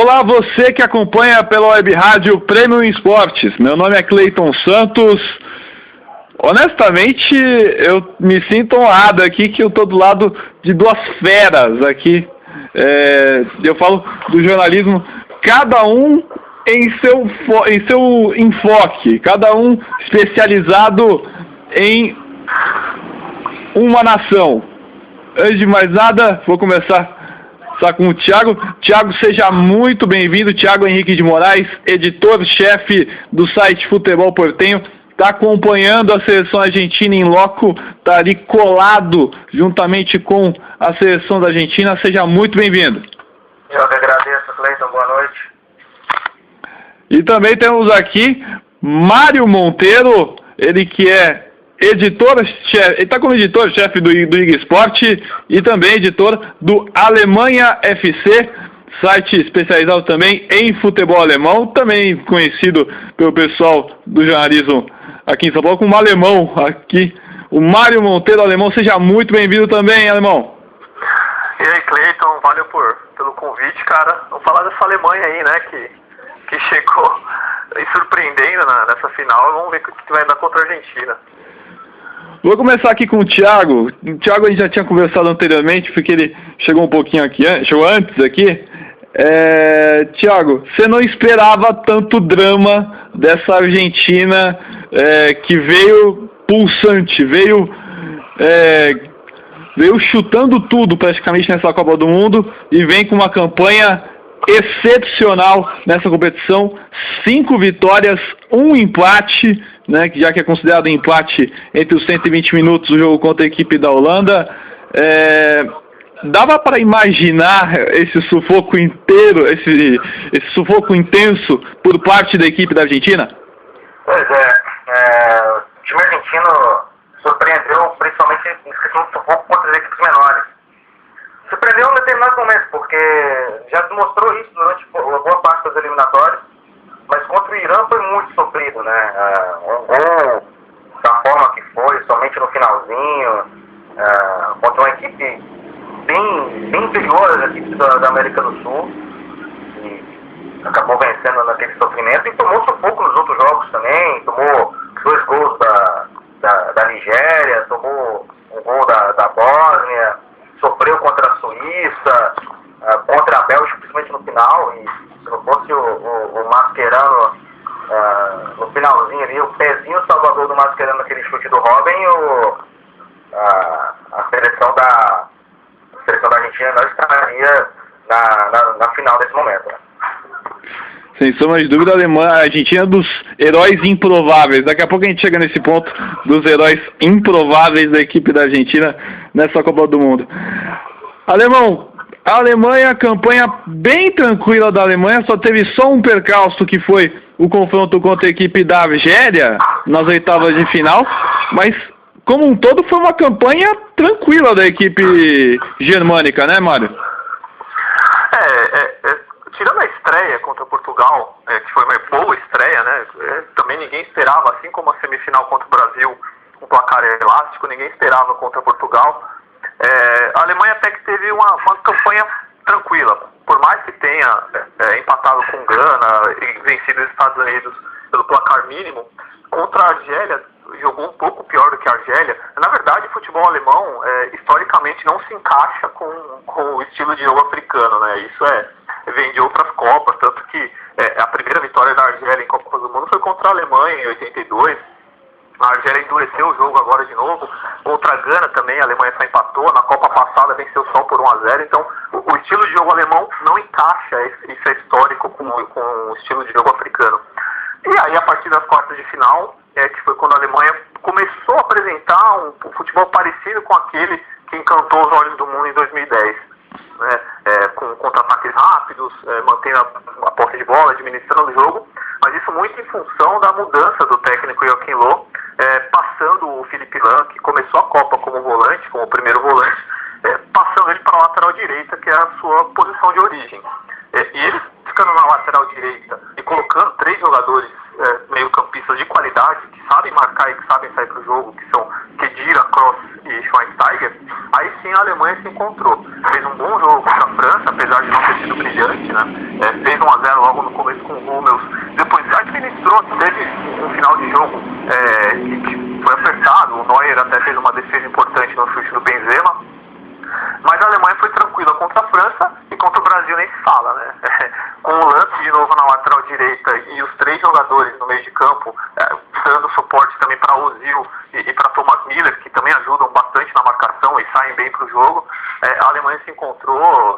Olá, você que acompanha pela Web Rádio Premium Esportes. Meu nome é Cleiton Santos. Honestamente, eu me sinto honrado aqui que eu estou do lado de duas feras aqui. Eu falo do jornalismo, cada um em seu enfoque, cada um especializado em uma nação. Antes de mais nada, vou começar com o Thiago. Thiago, seja muito bem-vindo. Thiago Henrique de Moraes, editor-chefe do site Futebol Portenho, está acompanhando a seleção argentina em loco, está ali colado juntamente com a seleção da Argentina. Seja muito bem-vindo. Eu que agradeço, Cleiton. Boa noite. E também temos aqui Mário Monteiro, ele que é editor-chefe, ele está como editor-chefe do IG Sport e também editor do Alemanha FC, site especializado também em futebol alemão, também conhecido pelo pessoal do jornalismo aqui em São Paulo como Alemão, aqui, o Mário Monteiro, Alemão. Seja muito bem-vindo também, Alemão. E aí, Cleiton, valeu pelo convite, cara. Vamos falar dessa Alemanha aí, né, que chegou surpreendendo nessa final. Vamos ver o que vai dar contra a Argentina. Vou começar aqui com o Thiago. O Thiago a gente já tinha conversado anteriormente, porque ele chegou um pouquinho aqui, chegou antes aqui. Thiago, você não esperava tanto drama dessa Argentina que veio pulsante, veio chutando tudo praticamente nessa Copa do Mundo e vem com uma campanha excepcional nessa competição, 5 vitórias, 1 empate, né, já que é considerado empate entre os 120 minutos do jogo contra a equipe da Holanda. Dava para imaginar esse sufoco inteiro, esse sufoco intenso por parte da equipe da Argentina? Pois é, o time argentino surpreendeu principalmente em questão do sufoco contra as equipes menores. Surpreendeu em determinados momentos, porque já mostrou isso durante boa parte das eliminatórias, mas contra o Irã foi muito sofrido, né? Um gol da forma que foi, somente no finalzinho, contra uma equipe bem inferior às equipes da América do Sul, e acabou vencendo naquele sofrimento, e tomou sufoco nos outros jogos também, tomou 2 gols da Nigéria, tomou um gol da Bósnia, sofreu contra a Suíça, contra a Bélgica, principalmente no final, e se não fosse o Mascherano no finalzinho ali, o pezinho salvador do Mascherano naquele chute do Robben, a seleção da Argentina não estaria na final desse momento, né? Sem sombra de dúvida, a Argentina é dos heróis improváveis. Daqui a pouco a gente chega nesse ponto dos heróis improváveis da equipe da Argentina nessa Copa do Mundo. Alemão, a Alemanha, campanha bem tranquila da Alemanha, só teve um percalço que foi o confronto contra a equipe da Argélia nas oitavas de final, mas como um todo foi uma campanha tranquila da equipe germânica, né, Mário? Tirando a estreia contra Portugal, que foi uma boa estreia, né? Também ninguém esperava, assim como a semifinal contra o Brasil, um placar elástico, ninguém esperava contra Portugal. A Alemanha até que teve uma campanha tranquila, por mais que tenha empatado com Gana e vencido os Estados Unidos pelo placar mínimo, contra a Argélia jogou um pouco pior do que a Argélia. Na verdade, o futebol alemão historicamente não se encaixa com o estilo de jogo africano, né? Isso vem de outras Copas, tanto que a primeira vitória da Argélia em Copa do Mundo foi contra a Alemanha em 82. A Argélia endureceu o jogo agora de novo. Contra a Gana também, a Alemanha só empatou. Na Copa passada venceu só por 1-0. Então, o estilo de jogo alemão não encaixa, isso é histórico, com o estilo de jogo africano. E aí, a partir das quartas de final, que foi quando a Alemanha começou a apresentar um futebol parecido com aquele que encantou os olhos do mundo em 2010. Né, com contra-ataques rápidos, mantendo a posse de bola, administrando o jogo, mas isso muito em função da mudança do técnico Joachim Löw, passando o Philipp Lahm, que começou a Copa como volante, como primeiro volante, passando ele para a lateral direita, que é a sua posição de origem. E ele ficando na lateral direita e colocando 3 jogadores meio-campistas de qualidade, que sabem marcar e que sabem sair para o jogo, que são Khedira, Kroos e Schweinsteiger, aí sim a Alemanha se encontrou. Fez um bom jogo contra a França, apesar de não ter sido brilhante. brilhante, né? Fez 1-0 logo no começo com o Hummels, depois administrou, teve um final de jogo que foi apertado, o Neuer até fez uma defesa importante no chute do Benzema, mas a Alemanha foi tranquila contra a França e contra o Brasil nem se fala, né? Com o lance de novo na lateral direita e os 3 jogadores no meio de campo, dando suporte também para Ozil e para Thomas Müller, que também ajudam bastante na marcação e saem bem para o jogo. A Alemanha se encontrou,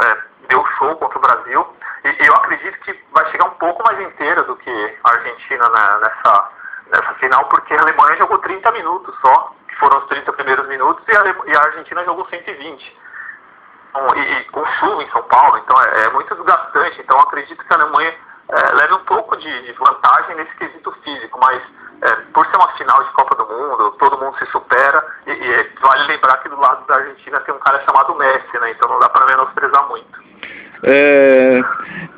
deu show contra o Brasil, e eu acredito que vai chegar um pouco mais inteira do que a Argentina nessa final, porque a Alemanha jogou 30 minutos só, que foram os 30 primeiros minutos, e a Argentina jogou 120. E com chuva em São Paulo, então é muito desgastante. Então acredito que a Alemanha leve um pouco de vantagem nesse quesito físico, mas por ser uma final de Copa do Mundo, todo mundo se supera, e vale lembrar que do lado da Argentina tem um cara chamado Messi, né? Então não dá para menosprezar muito.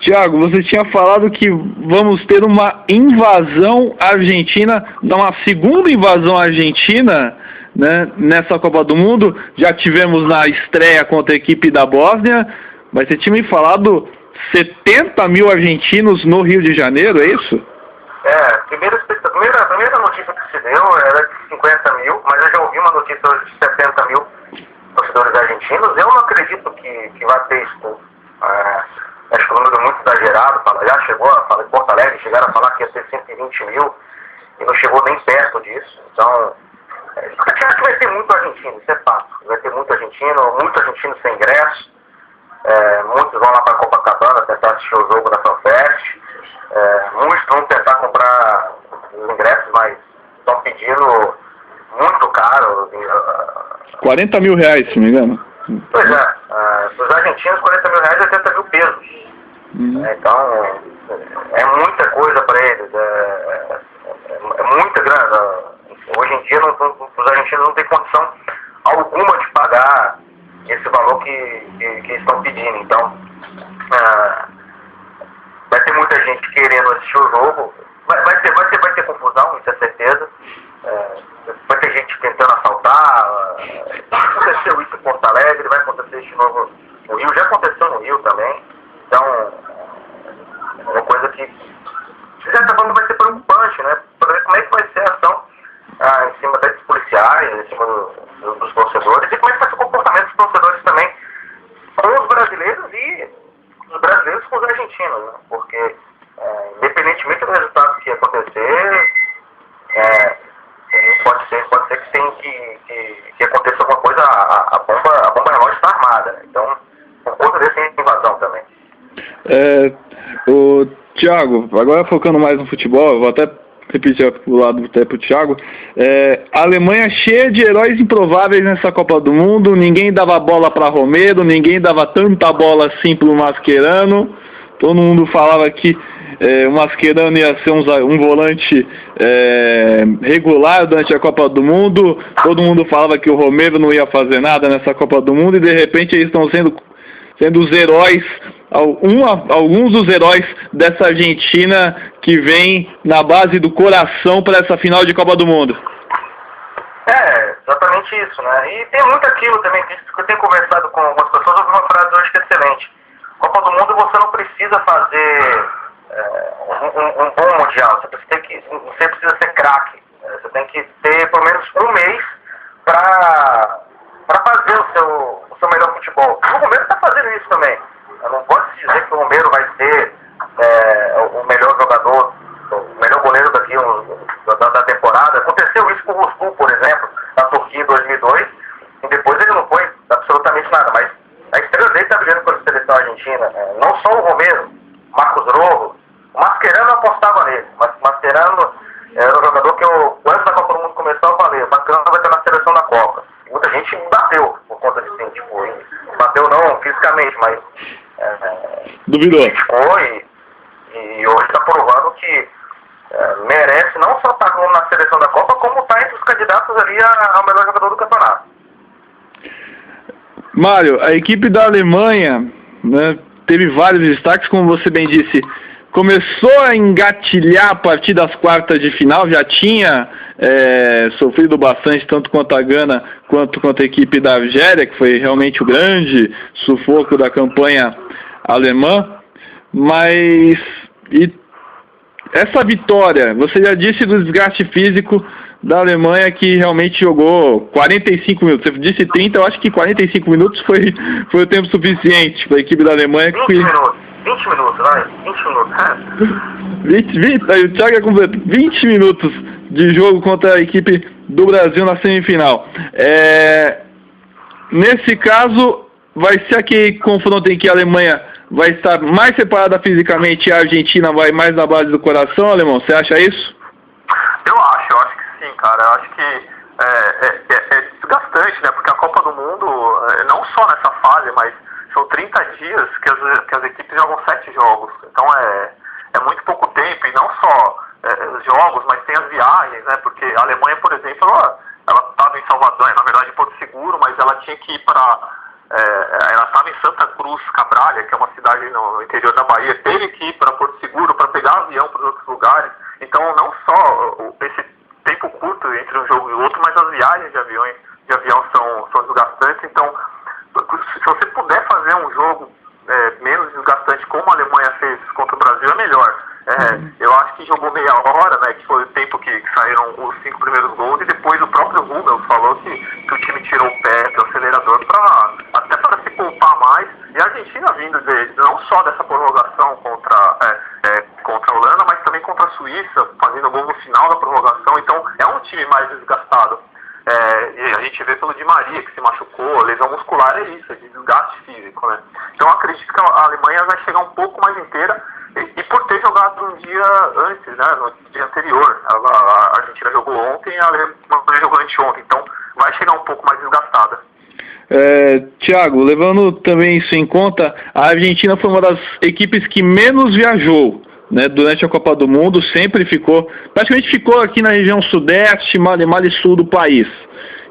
Thiago, você tinha falado que vamos ter uma invasão argentina, uma segunda invasão argentina, né, nessa Copa do Mundo. Já tivemos na estreia contra a equipe da Bósnia, mas você tinha me falado 70 mil argentinos no Rio de Janeiro, é isso? A primeira notícia que se deu era de 50 mil, mas eu já ouvi uma notícia hoje de 70 mil torcedores argentinos. Eu não acredito que vai ter isso. Acho que o número é muito exagerado. Já chegou a falar em Porto Alegre, chegaram a falar que ia ter 120 mil e não chegou nem perto disso. Então, acho que vai ter muito argentino, isso é fato. Vai ter muito argentino sem ingresso. Muitos vão lá para Copacabana tentar assistir o jogo da FanFest. Muitos vão tentar comprar os ingressos, mas estão pedindo muito caro. 40 mil reais, se não me engano. Pois os argentinos, 40 mil reais é 80 mil pesos. Então, é muita coisa para eles. É muita grana. Hoje em dia, os argentinos não têm condição alguma de pagar esse valor que estão pedindo. Então, vai ter muita gente querendo assistir o jogo. Vai ter confusão, isso é certeza. Vai ter gente tentando assaltar. Aconteceu isso em Porto Alegre, vai acontecer isso de novo no Rio. Já aconteceu no Rio também. Então, é uma coisa que, de certa forma, vai ser preocupante, né? Para ver como é que vai ser a ação em cima dos policiais, em cima dos torcedores, e como é que vai ser o comportamento dos torcedores também com os brasileiros e os brasileiros com os argentinos, né? Porque, independentemente do resultado que acontecer, pode ser que tenha que aconteça alguma coisa, a bomba relógio está armada, né? Então, por conta dessa invasão também. Thiago, agora focando mais no futebol, eu vou até repetir pro lado até pro Thiago. A Alemanha cheia de heróis improváveis nessa Copa do Mundo, ninguém dava bola para Romero, ninguém dava tanta bola assim pro Mascherano, todo mundo falava que o Mascherano ia ser um volante regular durante a Copa do Mundo, todo mundo falava que o Romero não ia fazer nada nessa Copa do Mundo, e de repente eles estão sendo os heróis, alguns dos heróis dessa Argentina que vem na base do coração para essa final de Copa do Mundo. Exatamente isso, né? E tem muito aquilo também, que eu tenho conversado com algumas pessoas, eu ouvi uma frase hoje que é excelente. Copa do Mundo você não precisa fazer um bom mundial, você precisa ser craque. Você tem que ter pelo menos um mês para fazer o seu melhor futebol. O Romero está fazendo isso também. Não pode se dizer que o Romero vai ser o melhor jogador, o melhor goleiro daqui da temporada. Aconteceu isso com o Rusku, por exemplo, na Turquia em 2002, e depois ele não foi absolutamente nada, mas a estrela dele está brigando pela seleção argentina. Não só o Romero, Marcos Rojo, o Mascherano apostava nele. O Mascherano era um jogador que antes da Copa do Mundo começar, eu falei, o Mascherano vai estar na seleção da Copa. E muita gente bateu por conta disso, tipo, bateu não fisicamente, mas duvidou. E hoje está provando que merece não só estar na seleção da Copa, como está entre os candidatos ali ao melhor jogador do campeonato. Mário, a equipe da Alemanha, né, teve vários destaques, como você bem disse, começou a engatilhar a partir das quartas de final, já tinha sofrido bastante, tanto contra a Gana quanto contra a equipe da Argélia, que foi realmente o grande sufoco da campanha alemã. mas essa vitória, você já disse do desgaste físico da Alemanha, que realmente jogou 45 minutos. Você disse 30, eu acho que 45 minutos foi o tempo suficiente para a equipe da Alemanha. 20 minutos, vai. 20 minutos. Aí o Thiago é completo. 20 minutos de jogo contra a equipe do Brasil na semifinal. Nesse caso, vai ser aquele confronto em que a Alemanha vai estar mais separada fisicamente e a Argentina vai mais na base do coração, Alemão? Você acha isso? Eu acho que sim, cara. Eu acho que é desgastante, né? Porque a Copa do Mundo, não só nessa fase, mas são 30 dias que as equipes jogam 7 jogos. Então é muito pouco tempo, e não só os jogos, mas tem as viagens, né? Porque a Alemanha, por exemplo, ela estava em Salvador, na verdade em Porto Seguro, mas ela tinha que ir para... ela estava em Santa Cruz Cabrália, que é uma cidade no interior da Bahia, teve que ir para Porto Seguro para pegar avião para outros lugares. Então não só esse tempo curto entre um jogo e outro, mas as viagens de avião são desgastantes. Então, se você puder fazer um jogo menos desgastante como a Alemanha fez contra o Brasil, é melhor. Eu acho que jogou meia hora, né, que foi o tempo que saíram os 5 primeiros gols, e depois o próprio Hummels falou que o time tirou o pé do acelerador até para se poupar mais. E a Argentina vindo não só dessa prorrogação contra a Holanda, mas também contra a Suíça, fazendo gol no final da prorrogação. Então é um time mais desgastado. E a gente vê pelo Di Maria, que se machucou, lesão muscular é isso, é de desgaste físico, né? Então eu acredito que a Alemanha vai chegar um pouco mais inteira, e por ter jogado um dia antes, né, no dia anterior. A Argentina jogou ontem e a Alemanha jogou anteontem, então vai chegar um pouco mais desgastada. Thiago, levando também isso em conta, a Argentina foi uma das equipes que menos viajou, né, durante a Copa do Mundo. Praticamente ficou aqui na região sudeste, mal e sul do país,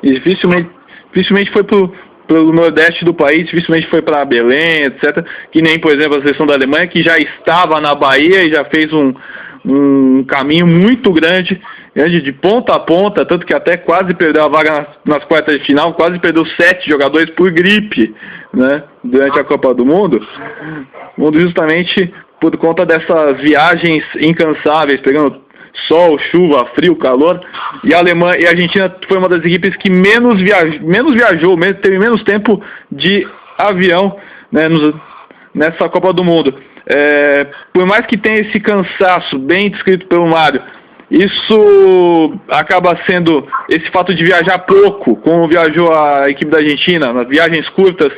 e dificilmente foi pelo nordeste do país, dificilmente foi para Belém, etc. Que nem, por exemplo, a seleção da Alemanha, que já estava na Bahia e já fez um caminho muito grande de ponta a ponta, tanto que até quase perdeu a vaga nas quartas de final, quase perdeu 7 jogadores por gripe, né, durante a Copa do Mundo, justamente por conta dessas viagens incansáveis, pegando sol, chuva, frio, calor. E a Argentina foi uma das equipes que menos viajou, teve menos tempo de avião, né, nessa Copa do Mundo. Por mais que tenha esse cansaço bem descrito pelo Mário, isso acaba sendo, esse fato de viajar pouco, como viajou a equipe da Argentina, nas viagens curtas,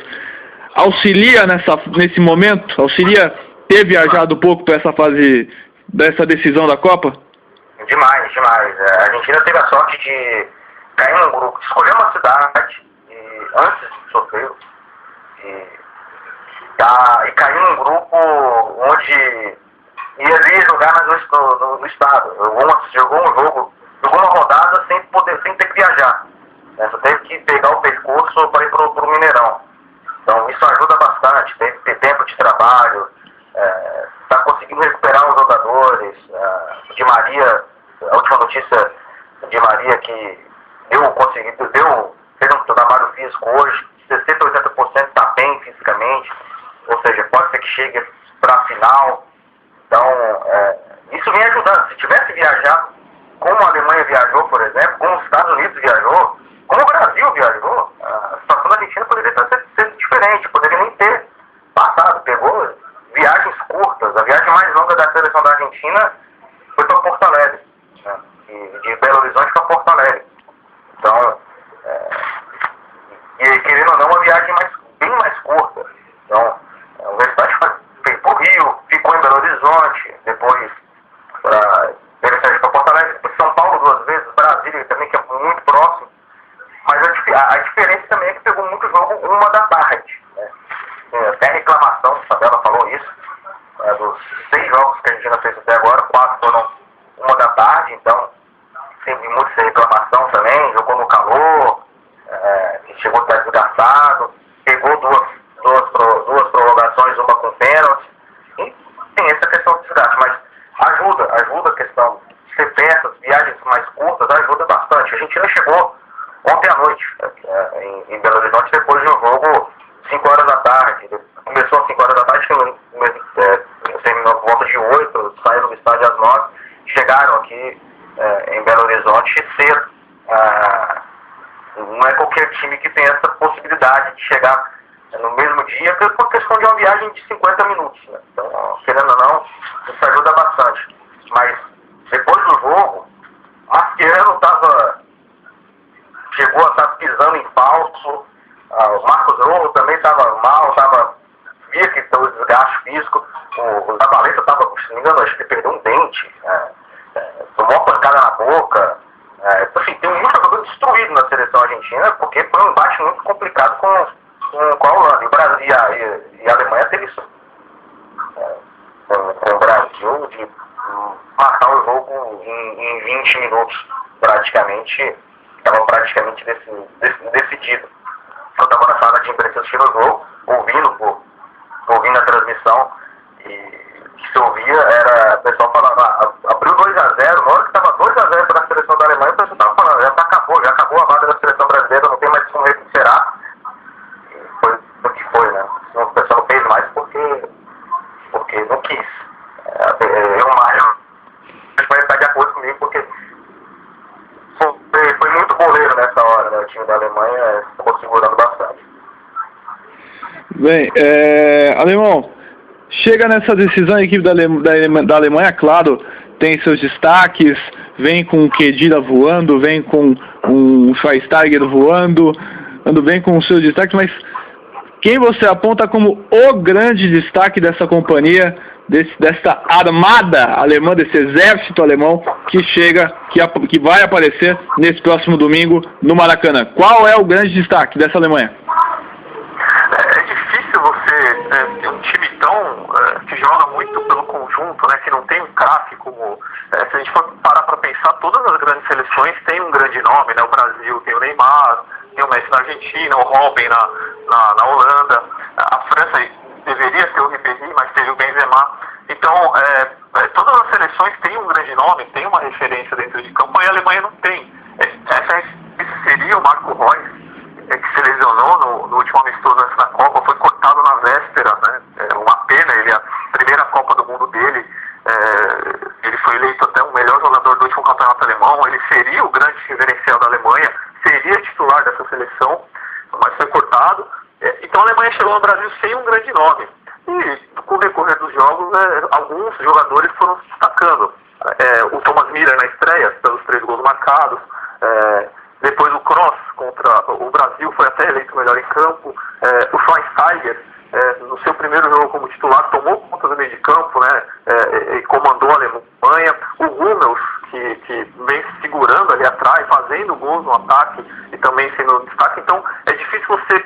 auxilia nesse momento? Auxilia ter viajado pouco para essa fase dessa decisão da Copa? Demais. A Argentina teve a sorte de cair num grupo, escolher uma cidade antes de sofrer e cair num grupo onde ia jogar no estado. Jogou uma rodada sem ter que viajar. Só teve que pegar o percurso para ir pro Mineirão. Então isso ajuda bastante, teve que ter tempo de trabalho, está conseguindo recuperar os jogadores. O Di Maria, a última notícia do Di Maria, que fez um trabalho físico hoje, 60% a 80% está bem fisicamente, ou seja, pode ser que chegue para a final. Então, isso vem ajudando. Se tivesse viajado como a Alemanha viajou, por exemplo, como os Estados Unidos viajou, como o Brasil viajou, a situação da Argentina poderia ser diferente, poderia nem ter passado. Pegou viagens curtas. A viagem mais longa da seleção da Argentina foi para Porto Alegre, né? De Belo Horizonte para Porto Alegre. Então, querendo ou não, uma viagem bem mais curta. Então, a Universidade foi para o Rio, ficou em Belo Horizonte, depois para Porto Alegre, depois São Paulo 2 vezes, Brasília também, que é muito próximo. Mas a diferença também é que pegou muito jogo 1 da tarde. Né? Até a reclamação, a Isabela falou isso, dos 6 jogos que a Argentina fez até agora, 4 foram 1 da tarde, então teve muita reclamação também, jogou no calor, chegou a estar desgastado, pegou duas prorrogações, uma com pênalti, e tem essa questão de desgaste, mas ajuda a questão de ser peças, viagens mais curtas, ajuda bastante. A Argentina chegou ontem à noite em Belo Horizonte, depois de um jogo 5 horas da tarde, começou às 5 horas da tarde, aqui em Belo Horizonte ser... não é qualquer time que tem essa possibilidade de chegar no mesmo dia, por questão de uma viagem de 50 minutos, né? Então, querendo ou não, isso ajuda bastante. Mas, depois do jogo, Mascherano chegou a estar pisando em falso, o Marcos Rojo também estava mal, via que o desgaste físico, o Zabaleta estava, se não me engano, acho que ele perdeu um dente, tomou uma pancada na boca. Assim, tem muito jogador destruído na seleção argentina, porque foi um embate muito complicado com a Holanda. E o Brasil e a Alemanha teve isso. Com o Brasil de matar o jogo em 20 minutos, praticamente. Estava praticamente decidido. Eu estava na sala de imprensa assistindo o jogo, ouvindo a transmissão, e o que se ouvia era o pessoal falando, abriu 2-0, na hora que estava 2-0 para a seleção da Alemanha, o pessoal estava falando, já acabou a vaga da seleção brasileira, não tem mais como recuperar. E foi o que foi, né? O pessoal não fez mais porque não quis. Vai estar de acordo comigo, porque foi muito goleiro nessa hora, né? O time da Alemanha acabou segurando bastante. Bem, Alemão, chega nessa decisão a equipe da Alemanha, claro, tem seus destaques, vem com o Khedira voando, vem com o Schweinsteiger voando, ando bem com os seus destaques, mas quem você aponta como o grande destaque dessa companhia, desta armada alemã, desse exército alemão que chega, que vai aparecer nesse próximo domingo no Maracanã? Qual é o grande destaque dessa Alemanha? É difícil você ter um time tão que joga muito pelo conjunto, né, que não tem um craque como... se a gente for parar para pensar, todas as grandes seleções têm um grande nome, né? O Brasil tem o Neymar, tem o Messi na Argentina, o Robben na Holanda, a França deveria ter o Ribéry, mas teve o Benzema. Então, todas as seleções têm um grande nome, tem uma referência dentro de campo, e a Alemanha não tem. Esse seria o Marco Reus, que se lesionou no último amistoso antes da Copa, foi cortado na véspera, né? Uma pena, a primeira Copa do Mundo dele, ele foi eleito até o melhor jogador do último campeonato alemão, ele seria o grande referencial da Alemanha, seria titular dessa seleção, mas foi cortado. Então a Alemanha chegou no Brasil sem um grande nome. E com o decorrer dos jogos, alguns jogadores foram se destacando. O Thomas Müller na estreia, pelos 3 gols marcados. Depois o Kroos contra o Brasil foi até eleito melhor em campo. O Schweinsteiger, no seu primeiro jogo como titular, tomou conta do meio de campo, né? E comandou a Alemanha. O Hummels, que vem se segurando ali atrás, fazendo gols no ataque e também sendo destaque. Então é difícil você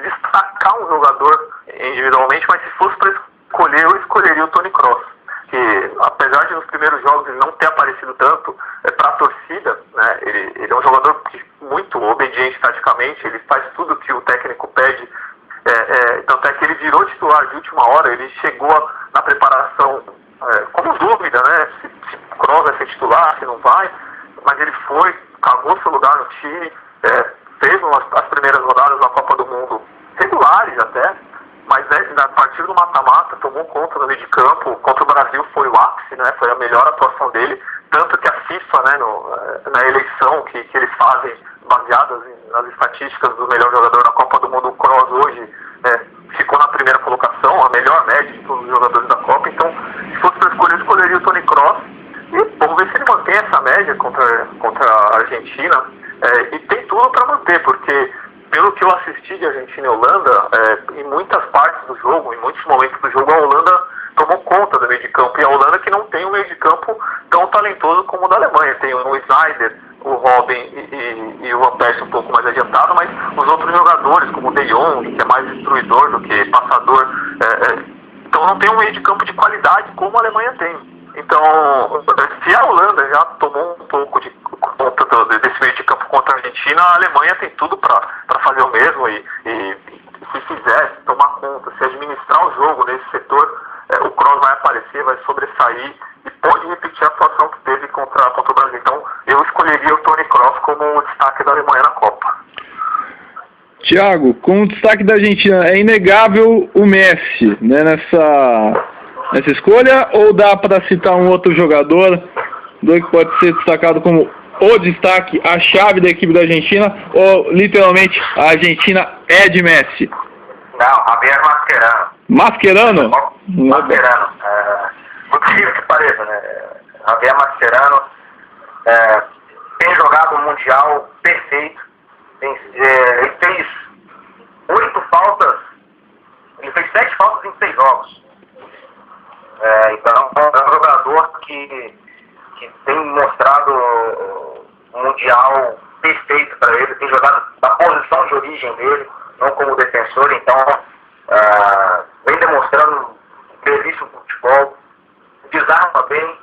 destacar um jogador individualmente, mas se fosse para escolher, eu escolheria o Toni Kroos, que apesar de nos primeiros jogos ele não ter aparecido tanto para a torcida, né, ele é um jogador muito obediente taticamente, ele faz tudo que o técnico pede, tanto é que ele virou titular de última hora, ele chegou na preparação com dúvida, né, se o Kroos vai ser titular, se não vai, mas ele foi, cavou seu lugar no time, fez as primeiras rodadas da Copa do Mundo regulares até, mas a partir do mata-mata tomou conta do meio de campo. Contra o Brasil foi o ápice, né? Foi a melhor atuação dele, tanto que a FIFA, né, na eleição que eles fazem, baseadas nas estatísticas do melhor jogador na Copa do Mundo, o Kroos hoje ficou na primeira colocação, a melhor média de todos os jogadores da Copa. Então, se fosse para escolher, eu escolheria o Toni Kroos, e vamos ver se ele mantém essa média contra a Argentina, e tem tudo para manter, porque pelo que eu assisti de Argentina e Holanda, em muitas partes do jogo, em muitos momentos do jogo, a Holanda tomou conta do meio de campo. E a Holanda que não tem um meio de campo tão talentoso como o da Alemanha. Tem o Sneijder, o Robben e o Van Persie um pouco mais adiantado, mas os outros jogadores, como o De Jong, que é mais destruidor do que passador, então não tem um meio de campo de qualidade como a Alemanha tem. Então, se a Holanda já tomou um pouco de conta desse meio de campo contra a Argentina, a Alemanha tem tudo para fazer o mesmo e se fizer, se tomar conta, se administrar o jogo nesse setor, o Kroos vai aparecer, vai sobressair e pode repetir a atuação que teve contra o Brasil. Então, eu escolheria o Toni Kroos como o destaque da Alemanha na Copa. Thiago, como destaque da Argentina, é inegável o Messi, né, nessa escolha, ou dá para citar um outro jogador jogador que pode ser destacado como o destaque, a chave da equipe da Argentina, ou literalmente a Argentina é de Messi? Não, Javier Mascherano. Mascherano? Mascherano. Por que pareça, né? Javier Mascherano tem jogado um Mundial perfeito. Ele fez 8 faltas, ele fez 7 faltas em 6 jogos. Então é um jogador que tem mostrado um Mundial perfeito para ele, tem jogado na posição de origem dele, não como defensor, então vem demonstrando um belíssimo futebol, desarma bem,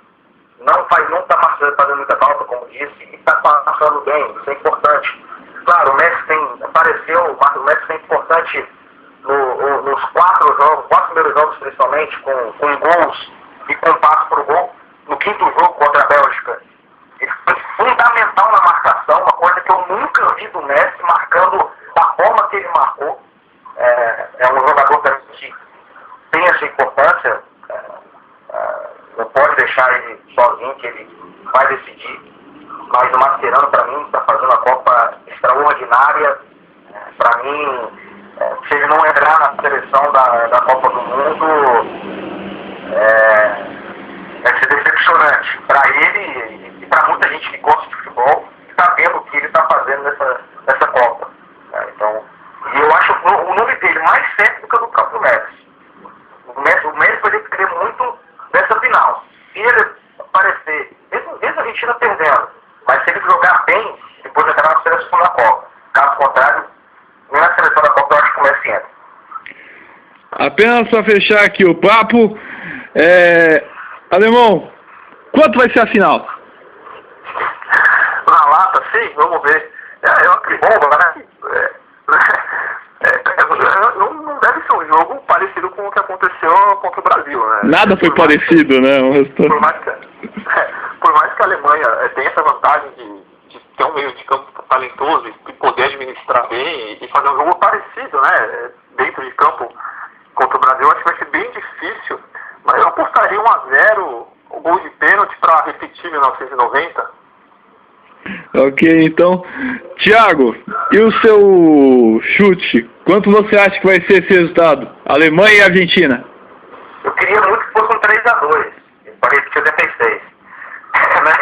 não está fazendo muita falta, como disse, e está passando bem, isso é importante. Claro, o Messi apareceu, mas o Messi é importante nos 4 primeiros jogos principalmente, com gols e com passo para o gol. No 5º jogo contra a Bélgica, ele foi fundamental na marcação, uma coisa que eu nunca vi do Messi marcando da forma que ele marcou. É um jogador que tem essa importância, não pode deixar ele sozinho, que ele vai decidir. Mas o Mascherano, para mim, está fazendo uma Copa extraordinária. Para mim, se ele não entrar na seleção da Copa do Mundo, vai ser decepcionante para ele e para muita gente que gosta de futebol, está vendo o que ele está fazendo nessa Copa. Então, e eu acho o nome dele mais certo do que o do próprio Messi. O Messi vai depender muito dessa final. Se ele aparecer, mesmo a Argentina perdendo, mas se ele jogar bem, depois entrar na seleção da Copa. Caso contrário, nem na seleção da Copa eu acho que o Messi entra. Apenas para fechar aqui o papo, Alemão, quanto vai ser a final? Na lata, sim, vamos ver. Eu acredito, né? Não deve ser um jogo parecido com o que aconteceu contra o Brasil, né? Nada foi parecido, né? Por mais que a Alemanha tenha essa vantagem de ter um meio de campo talentoso e poder administrar bem e fazer um jogo parecido, né? Dentro de campo contra o Brasil, acho que vai ser bem difícil. Mas eu apostaria 1-0, o gol de pênalti para repetir 1990. Ok, então, Thiago, e o seu chute? Quanto você acha que vai ser esse resultado? Alemanha e Argentina? Eu queria muito que fosse um 3-2. Parece que 86. Mas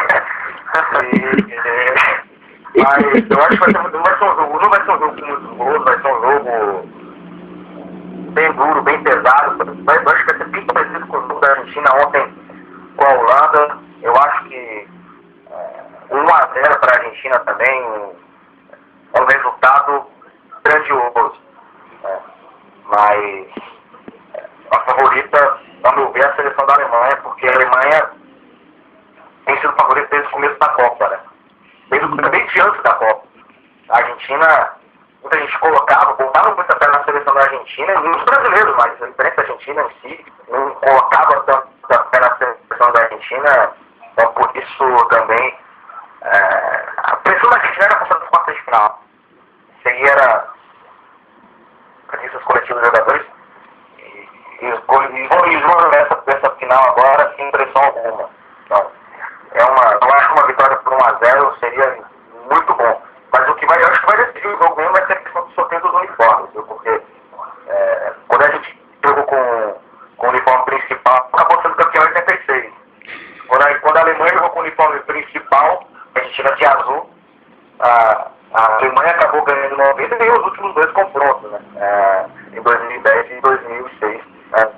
eu acho que não vai ser um jogo com muitos gols, vai ser um jogo bem duro, bem pesado. Eu acho que vai ser bem parecido com o jogo da Argentina ontem com a Holanda. Eu acho que 1-0 para a Argentina também é um resultado grandioso. Mas a favorita, a meu ver, é a seleção da Alemanha, porque a Alemanha tem sido favorita desde o começo da Copa, né? Desde antes da Copa. A Argentina, muita gente botava muita fé na seleção da Argentina, e os brasileiros, mas a imprensa argentina em si não colocava tanta fé na seleção da Argentina, então por isso também a pressão da Argentina era passar das quartas de final. Isso aí era características coletivas dos jogadores, e vão jogar essa final agora sem pressão alguma. Então, eu acho que uma vitória por 1-0 seria muito bom. Mas eu acho que vai decidir o jogo mesmo vai ser a questão do sorteio dos uniformes, viu? Porque quando a gente jogou com o uniforme principal, acabou sendo campeão em 86. Quando a Alemanha jogou com o uniforme principal, a Argentina de azul, a Alemanha acabou ganhando em 90 e ganhou os últimos 2 confrontos, né? Em 2010 e 2006. Né?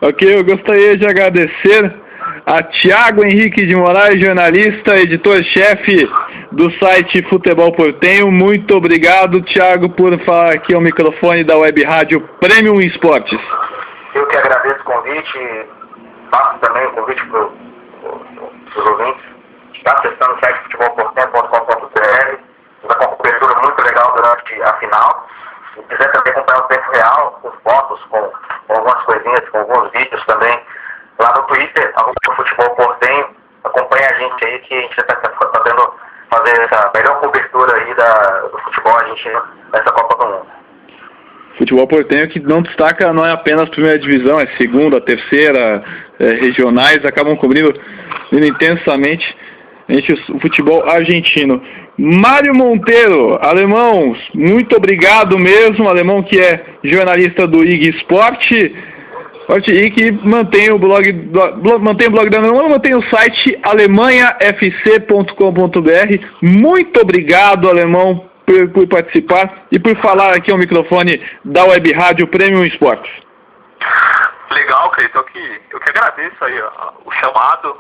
Ok, eu gostaria de agradecer a Thiago Henrique de Moraes, jornalista, editor-chefe do site Futebol Portenho. Muito obrigado, Thiago, por falar aqui ao microfone da Web Rádio Premium Esportes. Eu que agradeço o convite, faço também o convite para os ouvintes. Está acessando o site futebolportenho.com.br, vai com uma cobertura muito legal durante a final. Se quiser também acompanhar o tempo real, com fotos, com algumas coisinhas, com alguns vídeos também, lá no Twitter, Futebol Portenho, acompanha a gente aí que a gente está podendo fazer essa melhor cobertura aí do futebol argentino nessa Copa do Mundo. Futebol portenho que não destaca, não é apenas a primeira divisão, é segunda, terceira, regionais, acabam cobrindo intensamente o futebol argentino. Mário Monteiro, alemão, muito obrigado mesmo, alemão que é jornalista do IG Esporte e que mantém o blog da Alemanha, mantém o site alemanhafc.com.br. Muito obrigado, alemão, por participar e por falar aqui ao microfone da Web Rádio Premium Esportes. Legal, Cleiton, eu que agradeço aí o chamado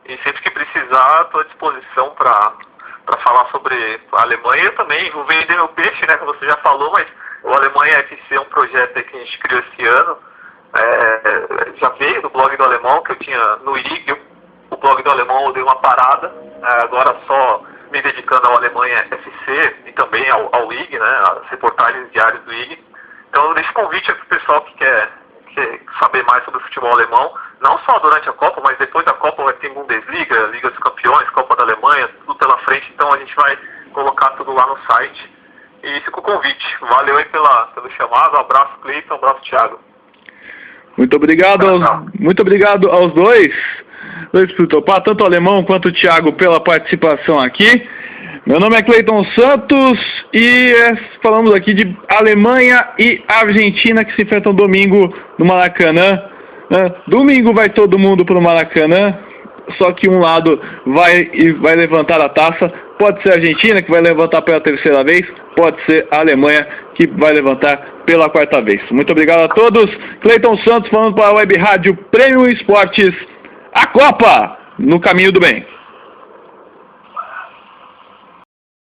e sempre que precisar estou à disposição para falar sobre a Alemanha. Eu também vou vender meu peixe, né, como você já falou, mas o Alemanha FC é um projeto que a gente criou esse ano. Já veio do blog do Alemão, que eu tinha no IG, o blog do Alemão eu dei uma parada, agora só me dedicando ao Alemanha FC e também ao IG, né, as reportagens diárias do IG. Então eu deixo convite para o pessoal que quer saber mais sobre o futebol alemão, não só durante a Copa, mas depois da Copa vai ter Bundesliga, Liga dos Campeões, Copa da Alemanha, tudo pela frente, então a gente vai colocar tudo lá no site. E fica o convite. Valeu aí pelo chamado, um abraço Cleiton, um abraço Thiago. Muito obrigado aos dois por topar, tanto o alemão quanto o Thiago pela participação aqui. Meu nome é Cleiton Santos e falamos aqui de Alemanha e Argentina que se enfrentam domingo no Maracanã. Domingo vai todo mundo para o Maracanã, só que um lado vai levantar a taça. Pode ser a Argentina, que vai levantar pela terceira vez, pode ser a Alemanha, que vai levantar pela quarta vez. Muito obrigado a todos. Cleiton Santos falando para a Web Rádio Premium Esportes. A Copa no caminho do bem.